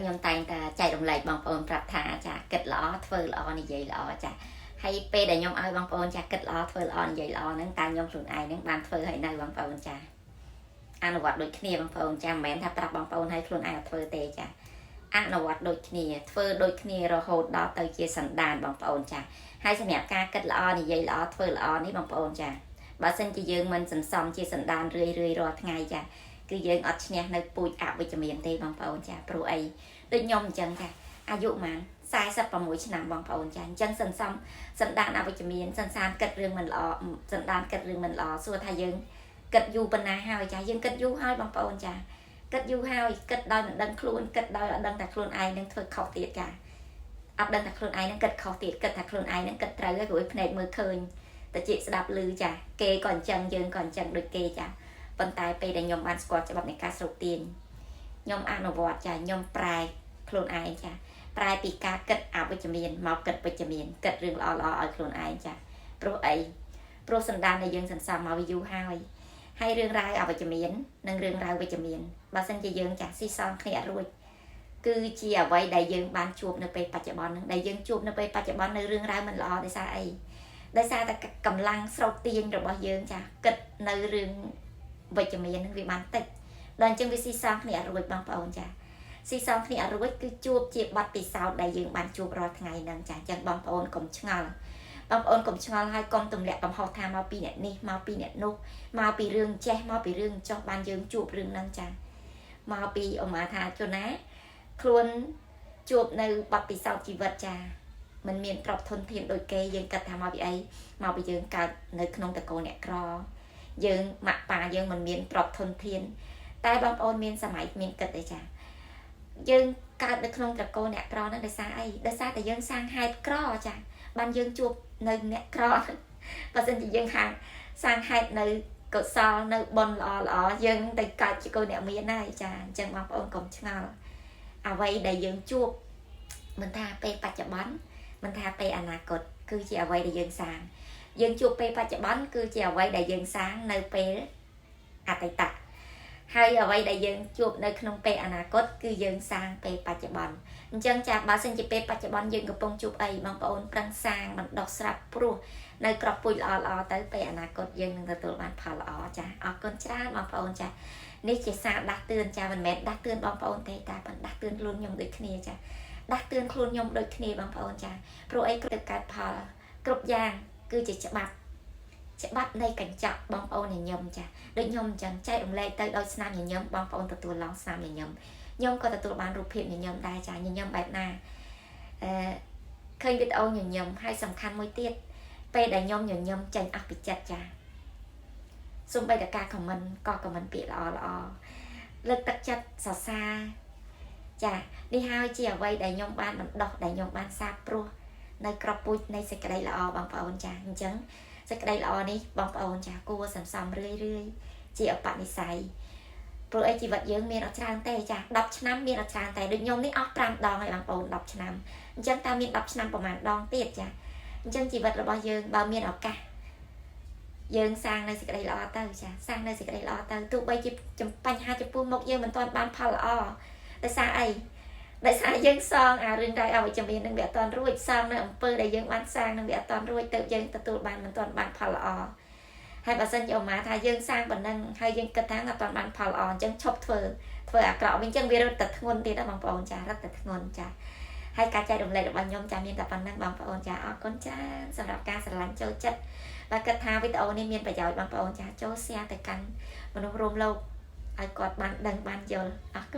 ញោមតែងតែចែករំលែកបងប្អូនប្រាប់ថាចាគិតល្អធ្វើល្អនិយាយល្អចាហើយពេលដែលញោមឲ្យបងប្អូនចាគិតល្អធ្វើល្អនិយាយល្អហ្នឹងតែញោមខ្លួនឯងហ្នឹងបានធ្វើឲ្យនៅបងប្អូនចាអនុវត្តដូចគ្នាបងប្អូនចាមិនមែនថាប្រាប់បងប្អូនឲ្យខ្លួនឯងធ្វើទេចាអនុវត្តដូចគ្នាធ្វើដូចគ្នារហូតដល់ទៅជាសន្តានបងប្អូនចាហើយសម្រាប់ការគិតល្អនិយាយល្អធ្វើល្អនេះបងប្អូនចាបើសិនជាយើងមិនសន្សំជាសន្តានរឿយរាល់ថ្ងៃចាគឺយើងអត់ឈ្នះនៅពូជអវិជ្ជមានទេបងប្អូនចាព្រោះអីដូចខ្ញុំអញ្ចឹងចាអាយុម៉ាន46ឆ្នាំបងប្អូនចាអញ្ចឹងសន្សំសន្តានអវិជ្ជមានសន្តានគិតរឿងមិនល្អសន្តានគិតរឿងមិនល្អសួរថាយើងគិតយូរប៉ុណ្ណាហើយចាយើងគិតយូរហើយបងប្អូនចាគិតយូរហើយគិតដោយមិនដឹងខ្លួនគិតដោយអត់ដឹងថាខ្លួនឯងនឹងធ្វើខុសទៀតចាអត់ដឹងថាខ្លួនឯងនឹងគិតខុសទៀតគិតថាខ្លួនឯងនឹងគិតត្រូវហើយព្រោះភ្នែកមើលឃើញតែជាស្ដាប់ឮចាគេក៏អញ្ចឹងយើងក៏អញ្ចឹងដូចគេចាប៉ុន្តែពេលដែលខ្ញុំបានស្គាល់ច្បាប់នៃការស្រូបទាញខ្ញុំអនុវត្តចាខ្ញុំប្រែខ្លួនឯងចាប្រែពីការគិតអវិជ្ជមានមកគិតវិជ្ជមានគិតរឿងល្អៗឲ្យខ្លួនឯងចាព្រោះអីព្រោះសន្តានដែលយើងសន្សំមកវាយូរហើយរឿងរ៉ាវអវិជ្ជមាននិងរឿងរ៉ាវវិជ្ជមានបើសិនជាយើងចាស៊ីសងគ្នាអត់រួចគឺជាអ្វីដែលយើងបានជួបនៅពេលបច្ចុប្បន្នហ្នឹងដែលយើងជួបនៅពេលបច្ចុប្បន្ននៅរឿងរ៉ាវមិនល្អដោយសារអីដោយសារតែកម្លាំងស្រូបទាញរបស់យើងចាគិតនៅរឿងវិជ្ជមាននឹងវាបានតិចដល់អញ្ចឹងវាស៊ីសងគ្នាអត់រួចបងប្អូនចាស៊ីសងគ្នាអត់រួចគឺជួបជាប័ណ្ណពិសោធន៍ដែលយើងបានជួបរាល់ថ្ងៃហ្នឹងចាអញ្ចឹងបងប្អូនកុំឆ្ងល់បងប្អូនកុំឆ្ងល់ហើយកុំទម្លាក់កំហុសថាមកពីអ្នកនេះមកពីអ្នកនោះមកពីរឿងចេះមកពីរឿងចោះបានយើងជួបរឿងហ្នឹងចាមកពីអមថាជនណាខ្លួនជួបនៅប័ណ្ណពិសោធន៍ជីវិតចាมันមានទ្រព្យធនធានដូចគេយើងគិតថាមកពីអីមកពីយើងកើតនៅក្នុងតកូលអ្នកក្រយើងម៉ាក់ប៉ាយើងមិនមានទ្រព្យធនធានតែបងប្អូនមានសម័យមានគិតទេចាយើងកើតនៅក្នុងតកូលអ្នកក្រហ្នឹងដោយសារអីដោយសារតែយើងសាងហេតុក្រចាបានយើងជួបនៅអ្នកក្របើមិនជាយើងសាងហេតុនៅកុសលនៅបុណ្យល្អយើងទៅកើតជាកូនអ្នកមានហើយចាអញ្ចឹងបងប្អូនកុំឆ្ងល់អ្វីដែលយើងជួបមិនថាពេលបច្ចុប្បន្នមិនថាពេលអនាគតគឺជាអ្វីដែលយើងសាងយើងជួបពេលបច្ចុប្បន្នគឺជាអ្វីដែលយើងសាងនៅពេលអតីតហើយអ្វីដែលយើងជួបនៅក្នុងពេលអនាគតគឺយើងសាងពេលបច្ចុប្បន្នអញ្ចឹងចាបើសិនជាពេលបច្ចុប្បន្នយើងកំពុងជួបអីបងប្អូនប្រឹងសាងបណ្ដោះស្រាប់ព្រោះនៅក្របពូជល្អទៅពេលអនាគតយើងនឹងទទួលបានផលល្អចាអរគុណច្រើនបងប្អូនចានេះជាសារដាស់តឿនចាមិនមែនដាស់តឿនបងប្អូនទេតែបានដាស់តឿនខ្លួនខ្ញុំដូចគ្នាចាដាស់តឿនខ្លួនខ្ញុំដូចគ្នាបងប្អូនចាព្រោះអីទៅកើតផលគ្រប់យ៉ាងគឺជាច្បាប់នៃកញ្ចក់បងប្អូនញញឹមចាដូចខ្ញុំអញ្ចឹងចែករំលែកទៅដោយស្នាមញញឹមបងប្អូនទទួលឡងស្នាមញញឹមខ្ញុំក៏ទទួលបានរូបភាពញញឹមដែរចាញញឹមបែបណាឃើញវីដេអូញញឹមហើយសំខាន់មួយទៀតពេលដែលខ្ញុំញញឹមចេញអស់ពីចិត្តចាសូម្បីតែការខមមិនក៏ខមមិនពាក្យល្អលើកទឹកចិត្តសរសើរចានេះហើយជាអ្វីដែលខ្ញុំបានបណ្ដោះដែលខ្ញុំបានសាបព្រោះនៅក្របពូជនៃសេចក្តីល្អបងប្អូនចាអញ្ចឹងសេចក្តីល្អនេះបងប្អូនចាគួរសន្សំរឿយជាអបនិស្ស័យព្រោះអីជីវិតយើងមានអត់ច្រើនទេចា10ឆ្នាំមានអត់ច្រើនតែដូចខ្ញុំនេះអស់5ដងហើយបងប្អូន10ឆ្នាំអញ្ចឹងតើមាន10ឆ្នាំប្រហែលដងទៀតចាអញ្ចឹងជីវិតរបស់យើងបើមានឱកាសយើងសាងនៅសេចក្តីល្អទៅចាសាងនៅសេចក្តីល្អទៅទោះបីជាបញ្ហាចំពោះមុខយើងមិនទាន់បានផលល្អដោយសារអីដោយសារយើងសងអារឿងរ៉ាវអវិជ្ជមាននឹងវាអត់ទាន់រួចសងនៅអំពើដែលយើងបានសាងនឹងវាអត់ទាន់រួចទៅយើងទទួលបានមិនទាន់បានផលល្អហើយបើសិនជាអូម៉ាថាយើងសាងប៉ុណ្ណឹងហើយយើងគិតថាអត់ទាន់បានផលល្អអញ្ចឹងឈប់ធ្វើអាក្រក់វិញអញ្ចឹងវារត់តែធ្ងន់ទៀតណាបងប្អូនចារត់តែធ្ងន់ចាហើយការចែករំលែករបស់ខ្ញុំចាមានតែប៉ុណ្ណឹងបងប្អូនចាអរគុណច្រើនសម្រាប់ការស្រឡាញ់ចូលចិត្តបើគិតថាវីដេអូនេះមានប្រយោជន៍បងប្អូនចាចូល share ទៅកាន់មនុស្សរួមលោកឲ្យគាត់បានដឹងបានយល់អរគុណ